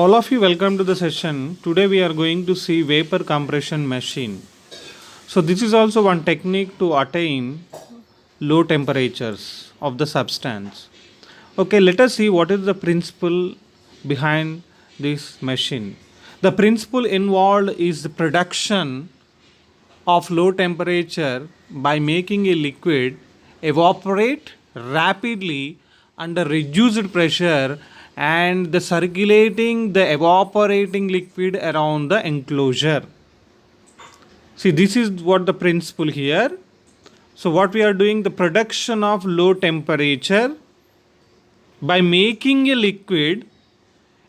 All of you, welcome to the session. Today we are going to see vapor compression machine. So this is also one technique to attain low temperatures of the substance. Okay, let us see what is the principle behind this machine. The principle involved is the production of low temperature by making a liquid evaporate rapidly under reduced pressure and the circulating the evaporating liquid around the enclosure. See, this is what the principle here. So what we are doing, the production of low temperature by making a liquid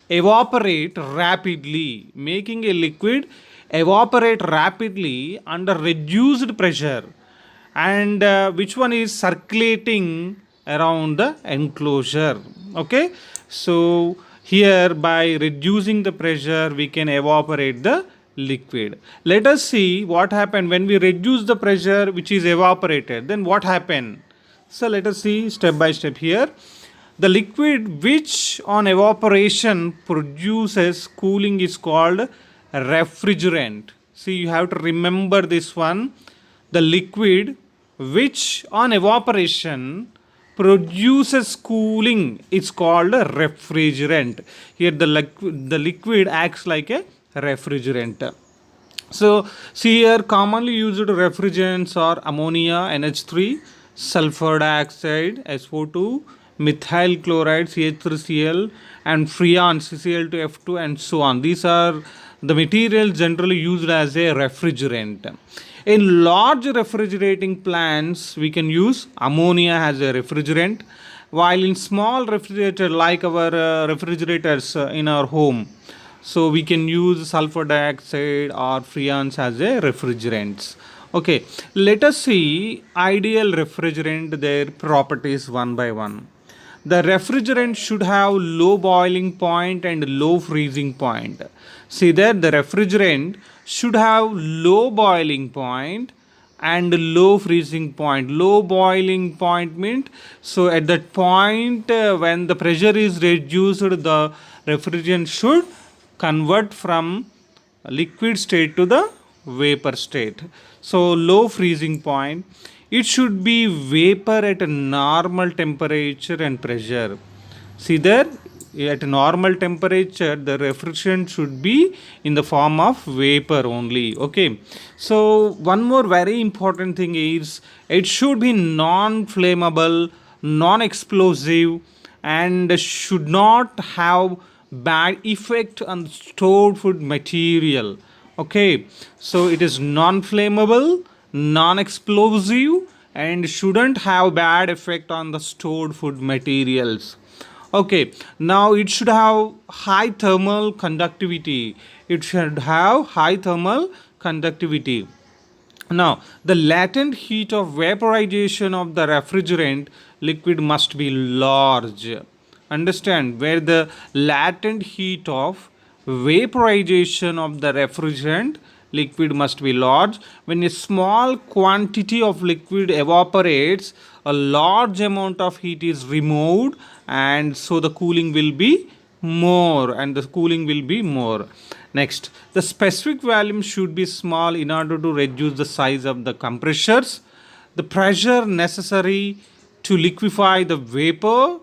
evaporate rapidly, making a liquid evaporate rapidly under reduced pressure, and which one is circulating around the enclosure. Okay, so here by reducing the pressure we can evaporate the liquid. Let us see what happened when we reduce the pressure which is evaporated, then what happened. So let us see step by step here. The liquid which on evaporation produces cooling is called refrigerant. See, you have to remember this one. The liquid which on evaporation produces cooling is called a refrigerant. Here the liquid acts like a refrigerant. So see here, commonly used refrigerants are ammonia NH3, sulfur dioxide SO2, methyl chloride CH3Cl, and freon CCl2F2, and so on. These are the materials generally used as a refrigerant. In large refrigerating plants, we can use ammonia as a refrigerant, while in small refrigerator like our refrigerators in our home, so we can use sulfur dioxide or freons as a refrigerants. Okay, let us see ideal refrigerant, their properties one by one. The refrigerant should have low boiling point and low freezing point. See that the refrigerant should have low boiling point and low freezing point. Low boiling point means, so at that point when the pressure is reduced, the refrigerant should convert from liquid state to the vapor state. So low freezing point. It should be vapor at a normal temperature and pressure. See there, at a normal temperature, the refrigerant should be in the form of vapor only. Okay. So one more very important thing is it should be non-flammable, non-explosive, and should not have bad effect on stored food material. Okay. So it is non-flammable, non-explosive, and shouldn't have bad effect on the stored food materials. Okay, now it should have high thermal conductivity. It should have high thermal conductivity. Now the latent heat of vaporization of the refrigerant liquid must be large. Understand, where the latent heat of vaporization of the refrigerant liquid must be large. When a small quantity of liquid evaporates, a large amount of heat is removed, and so the cooling will be more, Next, the specific volume should be small in order to reduce the size of the compressors. The pressure necessary to liquefy the vapor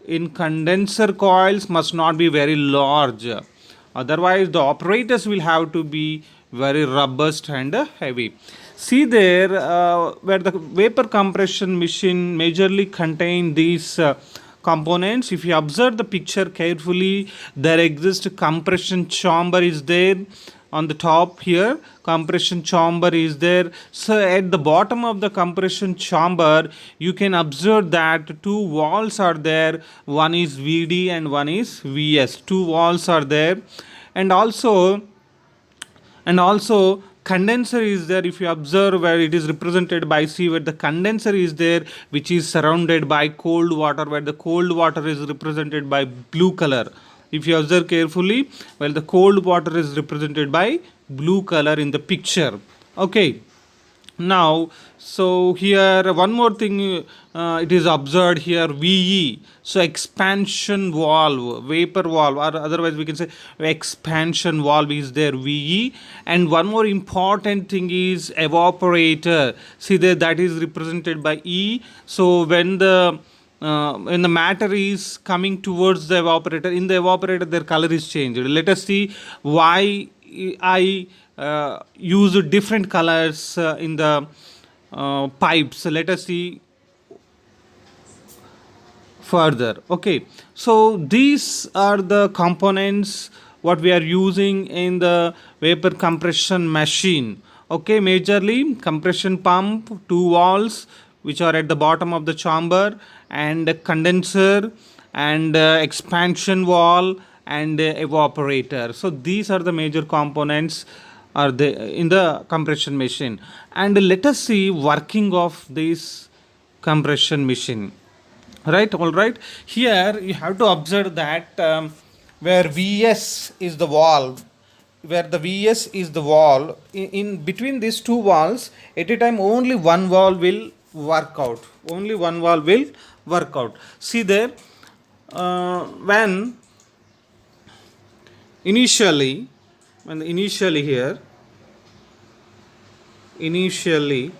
in condenser coils must not be very large. Otherwise, the operators will have to be very robust and heavy. See there, where the vapor compression machine majorly contain these components. If you observe the picture carefully, there exists compression chamber is there on the top here. Compression chamber is there. So at the bottom of the compression chamber, you can observe that two walls are there. One is VD and one is VS. Two walls are there, and also condenser is there. If you observe where it is represented by C, where the condenser is there, which is surrounded by cold water, where the cold water is represented by blue color. If you observe carefully, well, the cold water is represented by blue color in the picture. Okay. Now, so here one more thing it is observed here, VE. So expansion valve, vapor valve, or otherwise we can say expansion valve is there, VE. And one more important thing is evaporator. See there, that is represented by E. So when the matter is coming towards the evaporator, in the evaporator their color is changed. Let us see why I use different colors in the pipes. Let us see further. Okay, so these are the components what we are using in the vapor compression machine. Okay, majorly compression pump, two valves which are at the bottom of the chamber, and a condenser, and expansion valve, and evaporator. So these are the major components are the in the compression machine. And let us see working of this compression machine. Right, all right. Here you have to observe that where Vs is the valve, where the Vs is the valve, in between these two valves, at a time only one valve will work out. Only one valve will work out. See there, when initially, here, initially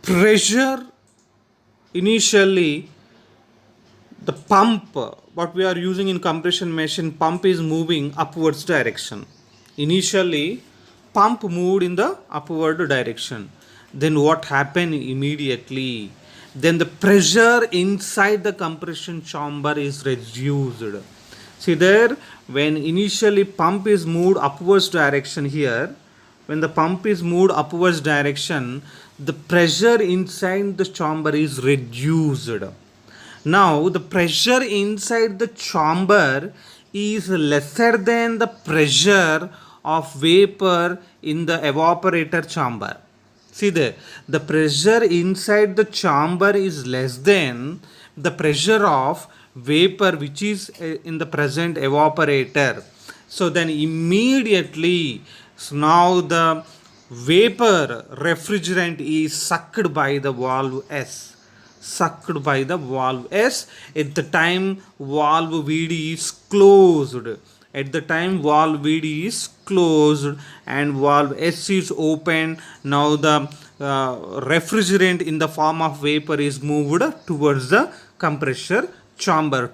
pressure, initially the pump what we are using in compression machine, pump is moving upwards direction. Initially pump moved in the upward direction. Then what happened immediately? Then the pressure inside the compression chamber is reduced. See there, when initially pump is moved upwards direction here, when the pump is moved upwards direction, the pressure inside the chamber is reduced. Now the pressure inside the chamber is lesser than the pressure of vapor in the evaporator chamber. See there, the pressure inside the chamber is less than the pressure of vapor which is in the present evaporator. So then immediately, so now the vapor refrigerant is sucked by the valve S. Sucked by the valve S at the time valve VD is closed. At the time valve VD is closed and valve S is open. Now the refrigerant in the form of vapor is moved towards the compressor chamber,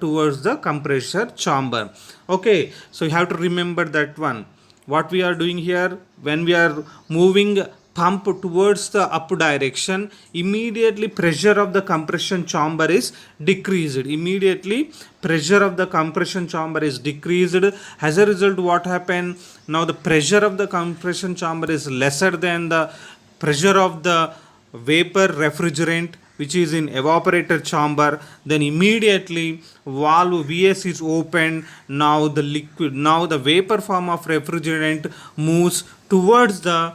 Okay, so you have to remember that one. What we are doing here, when we are moving pump towards the up direction, immediately pressure of the compression chamber is decreased. Immediately pressure of the compression chamber is decreased. As a result, what happened? Now the pressure of the compression chamber is lesser than the pressure of the vapor refrigerant which is in evaporator chamber. Then immediately valve Vs is opened. Now the liquid, now the vapor form of refrigerant moves towards the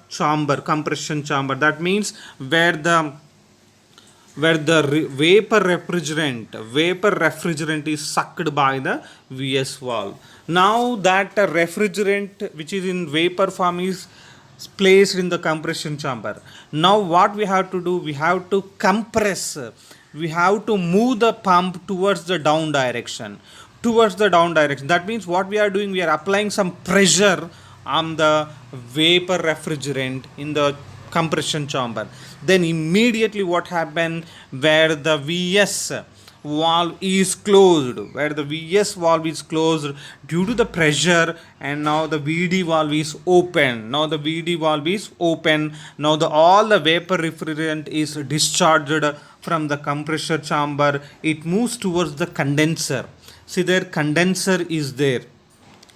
chamber, compression chamber. That means where the vapor refrigerant is sucked by the Vs valve. Now that refrigerant which is in vapor form is placed in the compression chamber. Now what we have to do? We have to compress. We have to move the pump towards the down direction. That means what we are doing? We are applying some pressure on the vapor refrigerant in the compression chamber. Then immediately what happened? Where the Vs valve is closed, due to the pressure, and now the VD valve is open. Now the all the vapor refrigerant is discharged from the compressor chamber. It moves towards the condenser. See there, condenser is there,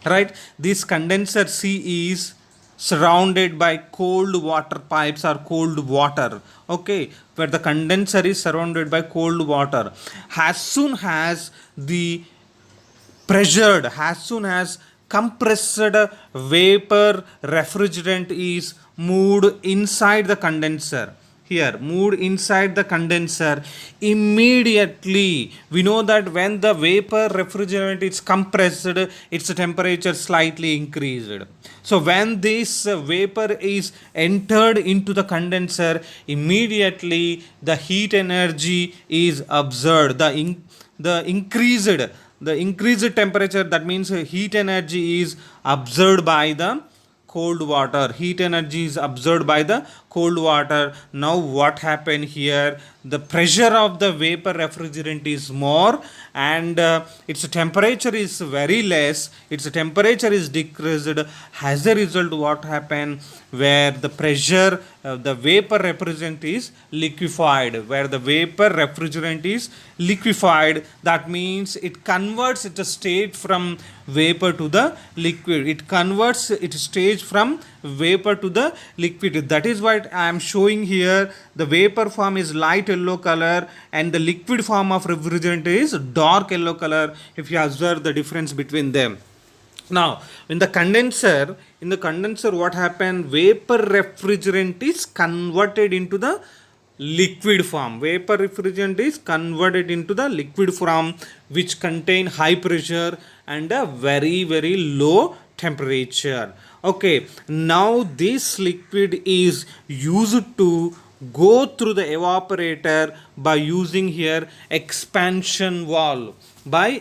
right? This condenser C is surrounded by cold water pipes or cold water. Okay, where the condenser is surrounded by cold water. As soon as compressed vapor refrigerant is moved inside the condenser, here, moved inside the condenser, immediately we know that when the vapor refrigerant is compressed, its temperature slightly increased. So when this vapor is entered into the condenser, immediately the heat energy is observed. The increased temperature, that means heat energy is observed by the cold water. Heat energy is observed by the cold water. Now what happened here? The pressure of the vapor refrigerant is more, and its temperature is very less. Its temperature is decreased. As a result, what happened? Where the pressure the vapor refrigerant is liquefied. Where the vapor refrigerant is liquefied, that means it converts its state from vapor to the liquid. It converts its stage from vapor to the liquid. That is what I am showing here. The vapor form is light yellow color and the liquid form of refrigerant is dark yellow color, if you observe the difference between them. Now in the condenser, what happened? Vapor refrigerant is converted into the liquid form. Vapor refrigerant is converted into the liquid form, which contain high pressure and a very low temperature. Okay, now this liquid is used to go through the evaporator by using here expansion valve. Now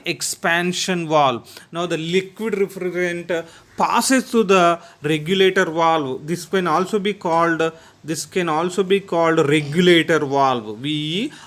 the liquid refrigerant passes through the regulator valve. This can also be called regulator valve,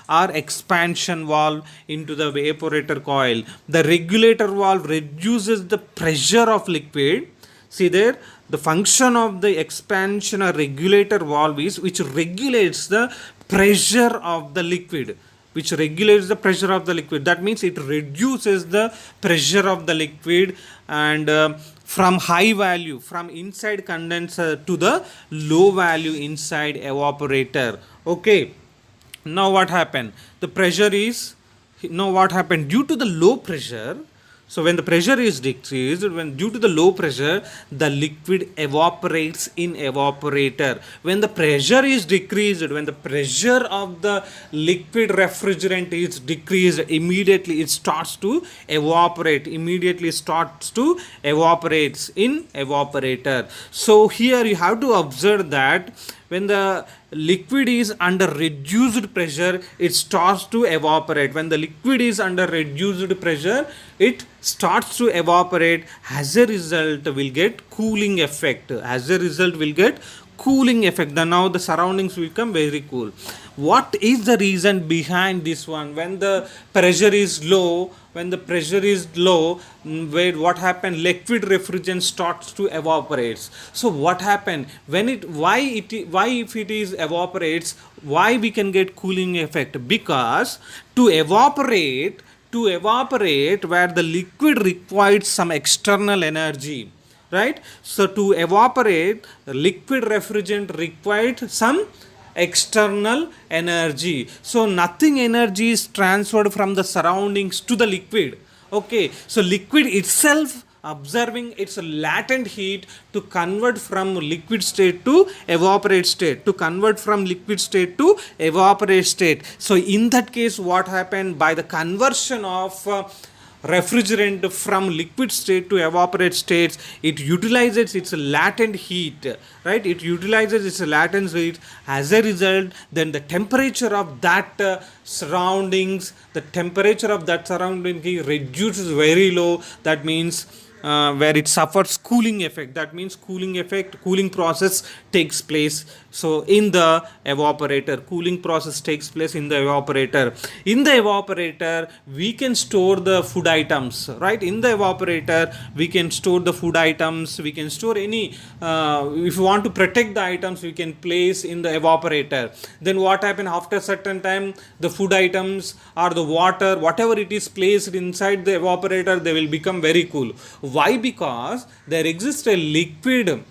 or expansion valve into the evaporator coil. The regulator valve reduces the pressure of liquid. See there, the function of the expansion or regulator valve is which regulates the pressure of the liquid. That means it reduces the pressure of the liquid, and from high value from inside condenser to the low value inside evaporator. Okay, now what happened? Due to the low pressure, so when the pressure is decreased, due to the low pressure, the liquid evaporates in evaporator. When the pressure is decreased, when the pressure of the liquid refrigerant is decreased, immediately it starts to evaporate. In evaporator. So here you have to observe that when the liquid is under reduced pressure, it starts to evaporate. When the liquid is under reduced pressure, it starts to evaporate. As a result, will get cooling effect. Then now the surroundings will become very cool. What is the reason behind this one? When the pressure is low, what happened? Liquid refrigerant starts to evaporate. So what happened? Why if it is evaporates, why we can get cooling effect? Because to evaporate where the liquid requires some external energy, right? So to evaporate, liquid refrigerant required some external energy. So nothing energy is transferred from the surroundings to the liquid. Okay, so liquid itself observing its latent heat to convert from liquid state to evaporate state, So in that case, what happened? By the conversion of refrigerant from liquid state to evaporate states, it utilizes its latent heat, right? As a result, then the temperature of that surroundings reduces very low. That means where it suffers cooling effect. Cooling process takes place. So in the evaporator, cooling process takes place in the evaporator. In the evaporator, we can store the food items, right? We can store any, if you want to protect the items, we can place in the evaporator. Then what happens after a certain time? The food items or the water, whatever it is placed inside the evaporator, they will become very cool. Why? Because there exists a liquid.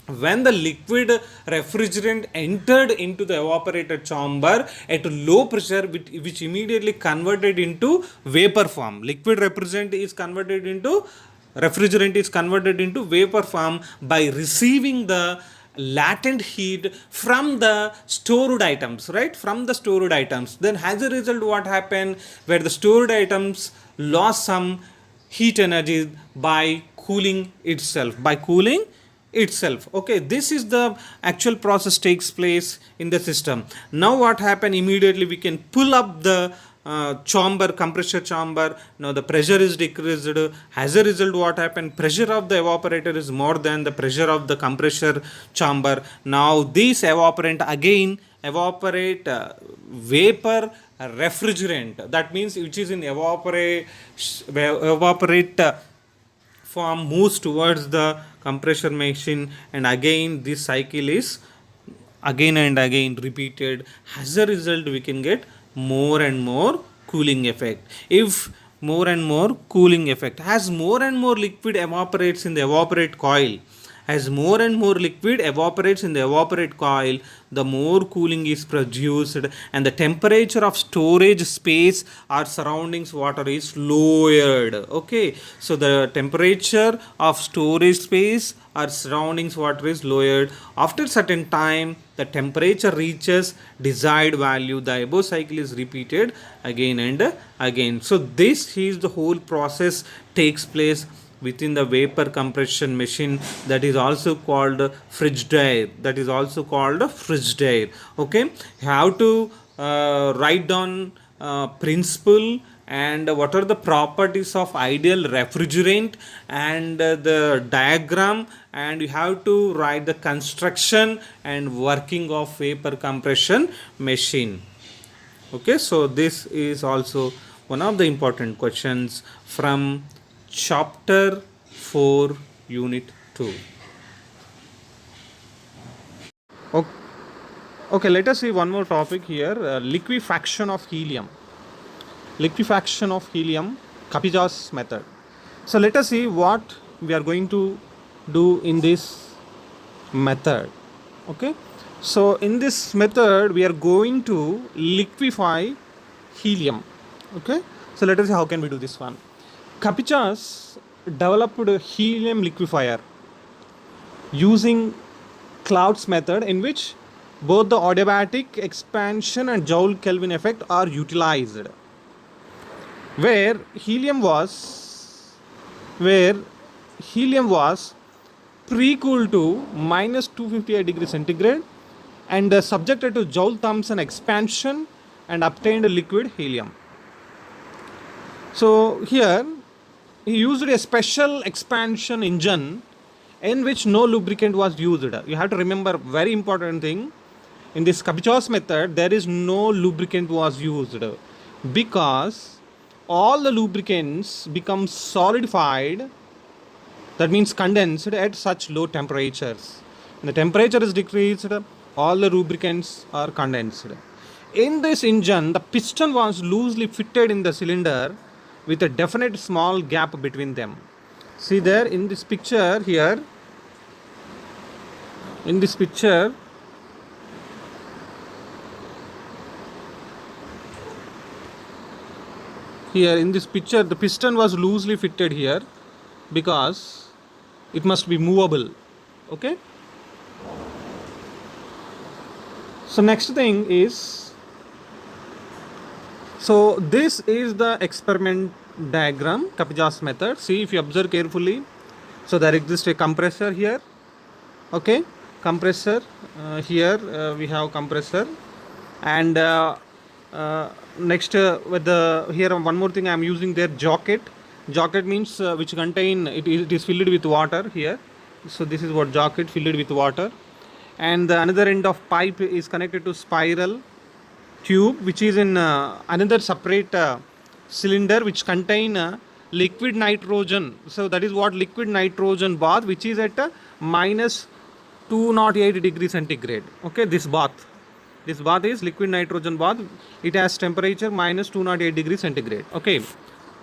When the liquid refrigerant entered into the evaporator chamber at low pressure, which immediately converted into vapor form. Refrigerant is converted into vapor form by receiving the latent heat from the stored items, right? From the stored items. Then as a result, what happened? Where the stored items lost some heat energy by cooling itself. By cooling itself. Okay, this is the actual process takes place in the system. Now what happened? Immediately we can pull up the chamber, compressor chamber. Now the pressure is decreased. As a result, what happened? Pressure of the evaporator is more than the pressure of the compressor chamber. Now this evaporant again evaporate vapor refrigerant, that means which is in evaporate form, moves towards the compressor machine, and again this cycle is again and again repeated. As a result, we can get more and more cooling effect. If more and more cooling effect, as more and more liquid evaporates in the evaporate coil, as more and more liquid evaporates in the evaporate coil, the more cooling is produced, and the temperature of storage space or surroundings water is lowered. Okay, so the temperature of storage space or surroundings water is lowered. After certain time, the temperature reaches desired value. The above cycle is repeated again and again. So this is the whole process takes place within the vapor compression machine, that is also called fridge dryer. That is also called fridge dryer. Okay, you have to write down principle and what are the properties of ideal refrigerant and the diagram, and you have to write the construction and working of vapor compression machine. Okay, so this is also one of the important questions from chapter 4 unit 2. Okay, let us see one more topic here, liquefaction of helium. Liquefaction of helium, Kapitsch's method. So let us see what we are going to do in this method. Okay, so in this method we are going to liquefy helium. Okay, so let us see how can we do this one. Kapitsch's developed a helium liquefier using Claude's method, in which both the adiabatic expansion and Joule Kelvin effect are utilized, where helium was pre-cooled to minus 258 degrees centigrade and subjected to Joule-Thomson expansion and obtained liquid helium. So here he used a special expansion engine in which no lubricant was used. You have to remember very important thing, in this Kapitsch's method there is no lubricant was used, because all the lubricants become solidified, that means condensed at such low temperatures. When the temperature is decreased, all the lubricants are condensed. In this engine, the piston was loosely fitted in the cylinder with a definite small gap between them. See there in this picture here, in this picture the piston was loosely fitted here because it must be movable. Okay, so next thing is, so this is the experiment diagram, Kapitsch's method. See, if you observe carefully, so there exists a compressor here. Okay, compressor here we have compressor, and next with the here one more thing I am using there, jacket. Jacket means which contain it is filled with water here. So this is what jacket, filled with water, and the another end of pipe is connected to spiral tube, which is in another separate cylinder which contain liquid nitrogen. So that is what liquid nitrogen bath, which is at minus 208 degrees centigrade. Okay, this bath is liquid nitrogen bath. It has temperature minus 208 degrees centigrade. Okay,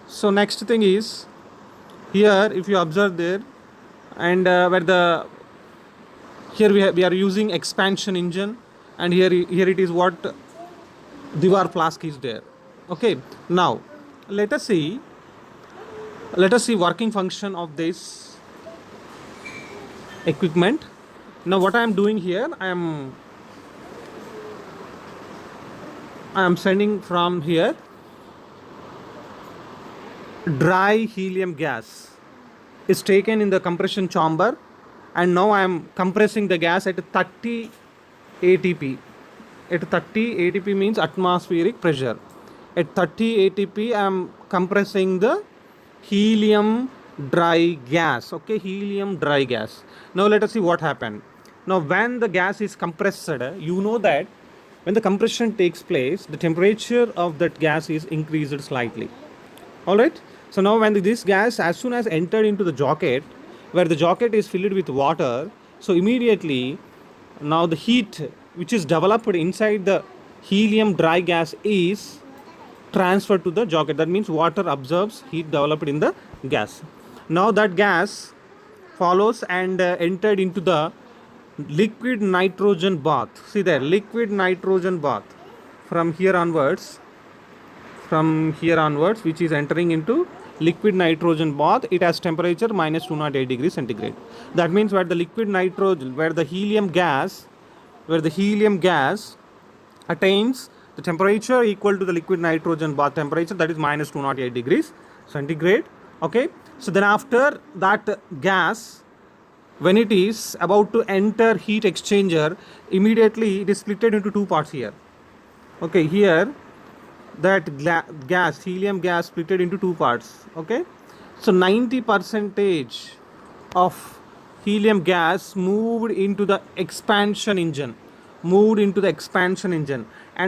so next thing is here, if you observe there, and where the here we are using expansion engine, and here it is what Dewar flask is there. Okay, now let us see working function of this equipment. Now what I am doing here, I am sending from here dry helium gas is taken in the compression chamber, and now I am compressing the gas at 30 ATP. At 30 ATP means atmospheric pressure. At 30 ATP I am compressing the helium dry gas. Okay, helium dry gas. Now let us see what happened. Now when the gas is compressed, you know that when the compression takes place, the temperature of that gas is increased slightly. Alright, so now when this gas as soon as entered into the jacket, where the jacket is filled with water, so immediately now the heat which is developed inside the helium dry gas is transferred to the jacket. That means water absorbs heat developed in the gas. Now that gas follows and entered into the liquid nitrogen bath. See there, liquid nitrogen bath. From here onwards, which is entering into liquid nitrogen bath, it has temperature minus 208 degrees centigrade. That means where the liquid nitrogen, where the helium gas attains the temperature equal to the liquid nitrogen bath temperature, that is minus 208 degrees centigrade. Okay, so then after that gas, when it is about to enter heat exchanger, immediately it is split into two parts here. Okay, here that helium gas split into two parts. Okay, so 90% of helium gas moved into the expansion engine, and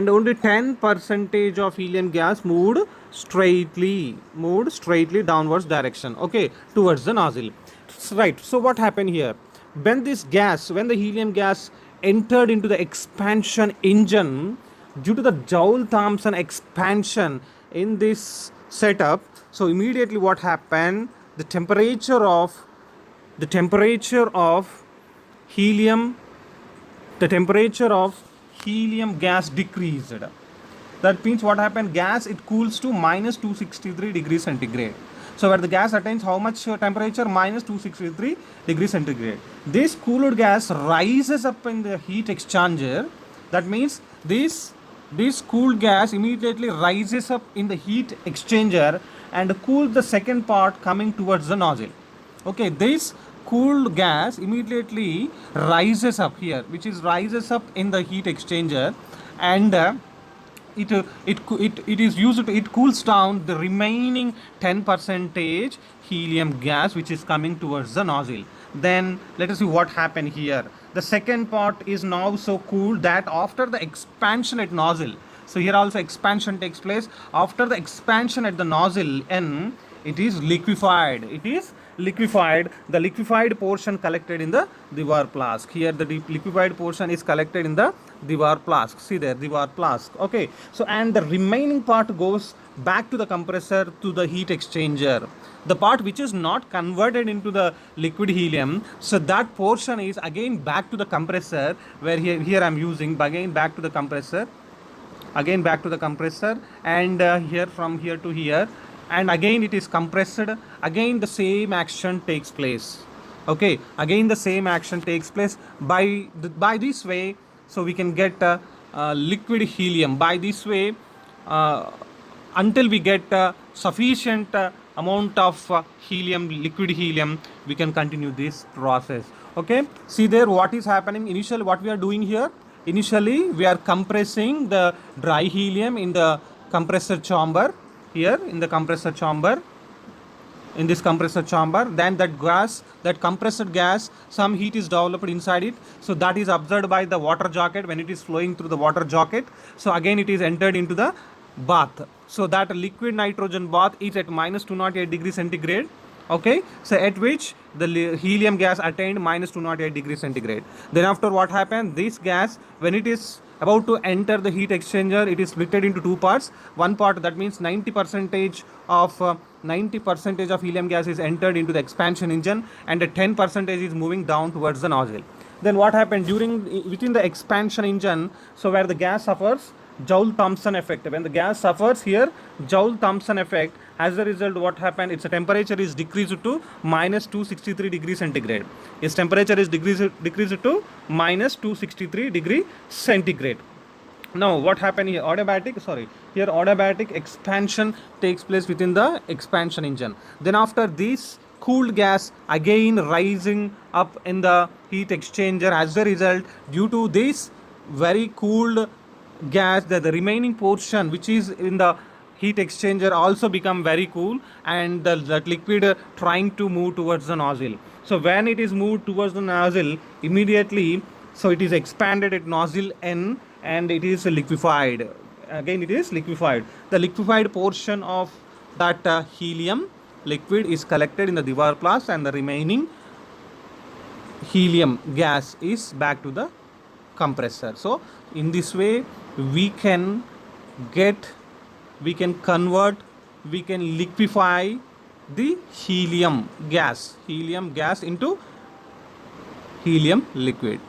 only 10% of helium gas moved straightly downwards direction, okay, towards the nozzle. Right, so what happened here? When the helium gas entered into the expansion engine, due to the Joule-Thomson expansion in this setup, so immediately what happened, the temperature of helium gas decreased. That means what happened, gas it cools to minus 263 degrees centigrade. So where the gas attains how much temperature? Minus 263 degrees centigrade. This cooled gas rises up in the heat exchanger. That means this cooled gas immediately rises up in the heat exchanger and cools the second part coming towards the nozzle. Okay, this cooled gas immediately rises up here, which is rises up in the heat exchanger, and it cools down the remaining 10% helium gas which is coming towards the nozzle. Then let us see what happened here. The second part is now so cooled that after the expansion at nozzle, so here also expansion takes place. After the expansion at the nozzle N, it is liquefied. The liquefied portion collected in the Dewar flask. Here the liquefied portion is collected in the Dewar flask. See there, Dewar flask. Okay, so and the remaining part goes back to the compressor, to the heat exchanger. The part which is not converted into the liquid helium, so that portion is again back to the compressor, where here I am using again back to the compressor, and here from here to here, and again it is compressed. Again the same action takes place. Okay, again the same action takes place by this way. So we can get liquid helium by this way until we get sufficient amount of liquid helium. We can continue this process. Okay, see there what is happening. Initially what we are doing here, we are compressing the dry helium in the compressor chamber. Here in the compressor chamber, then that compressed gas, some heat is developed inside it, so that is absorbed by the water jacket. When it is flowing through the water jacket, so again it is entered into the bath. So that liquid nitrogen bath is at minus 208 degrees centigrade. Okay, so at which the helium gas attained minus 208 degrees centigrade. Then after what happened, this gas, when it is about to enter the heat exchanger, it is split into two parts. One part, that means 90% of helium gas is entered into the expansion engine, and the 10% is moving down towards the nozzle. Then what happened within the expansion engine, so where the gas suffers Joule-Thomson effect. When the gas suffers here Joule-Thomson effect, as a result what happened, its temperature is decreased to minus 263 degrees centigrade. Its temperature is decreased to minus 263 degree centigrade. Now what happened here, adiabatic expansion takes place within the expansion engine. Then after this cooled gas again rising up in the heat exchanger. As a result, due to this very cooled gas, the remaining portion which is in the heat exchanger also become very cool, and that liquid trying to move towards the nozzle. So when it is moved towards the nozzle, immediately so it is expanded at nozzle N and it is liquefied. Again it is liquefied. The liquefied portion of that helium liquid is collected in the Dewar flask, and the remaining helium gas is back to the compressor. So in this way we can convert, we can liquefy the helium gas into helium liquid.